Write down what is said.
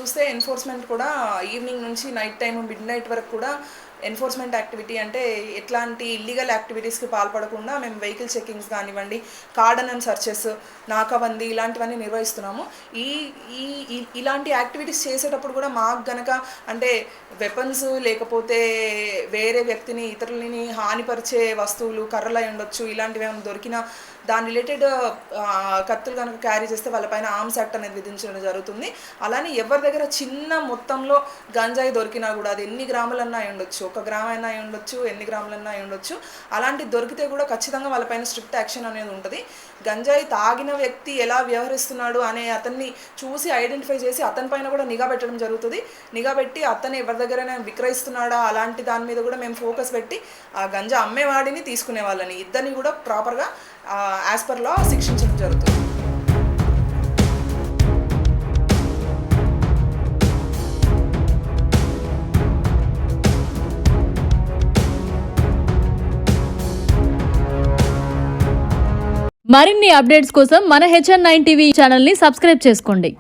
చూస్తే ఎన్ఫోర్స్మెంట్ కూడా ఈవినింగ్ నుంచి నైట్ టైం మిడ్ వరకు కూడా ఎన్ఫోర్స్మెంట్ యాక్టివిటీ అంటే ఎట్లాంటి ఇల్లీగల్ యాక్టివిటీస్కి పాల్పడకుండా మేము వెహికల్ చెకింగ్స్ కానివ్వండి, కార్డన్ అండ్ సర్చెస్, నాకాబందీ ఇలాంటివన్నీ నిర్వహిస్తున్నాము. ఈ ఈ ఇలాంటి యాక్టివిటీస్ చేసేటప్పుడు కూడా మాకు గనక అంటే వెపన్స్ లేకపోతే వేరే వ్యక్తిని ఇతరులని హానిపరిచే వస్తువులు కర్రలు అయి ఉండొచ్చు, ఇలాంటివి ఏమైనా దొరికినా దాని రిలేటెడ్ కత్తులు కనుక క్యారీ చేస్తే వాళ్ళపైన ఆర్మ్స్ యాక్ట్ అనేది విధించడం జరుగుతుంది. అలానే ఎవరి దగ్గర చిన్న మొత్తంలో గంజాయి దొరికినా కూడా అది ఎన్ని గ్రాములన్నా అయి ఉండొచ్చు, 1 గ్రామ్ అయినా అయి ఉండొచ్చు, ఎన్ని గ్రాములన్నా అయి ఉండొచ్చు, అలాంటి దొరికితే కూడా ఖచ్చితంగా వాళ్ళపైన స్ట్రిక్ట్ యాక్షన్ అనేది ఉంటుంది. గంజాయి తాగిన వ్యక్తి ఎలా వ్యవహరిస్తున్నాడు అనే అతన్ని చూసి ఐడెంటిఫై చేసి అతని పైన కూడా నిఘా పెట్టడం జరుగుతుంది. నిఘా పెట్టి అతను ఎవరి దగ్గరైనా విక్రయిస్తున్నాడా అలాంటి దాని మీద కూడా మేము ఫోకస్ పెట్టి ఆ గంజా అమ్మేవాడిని తీసుకునే వాళ్ళని ఇద్దరిని కూడా ప్రాపర్గా యాజ్ పర్ లా శిక్షించడం జరుగుతుంది. మరిన్ని అప్డేట్స్ కోసం మన HN9 టీవీ ఛానల్ని సబ్స్క్రైబ్ చేసుకోండి.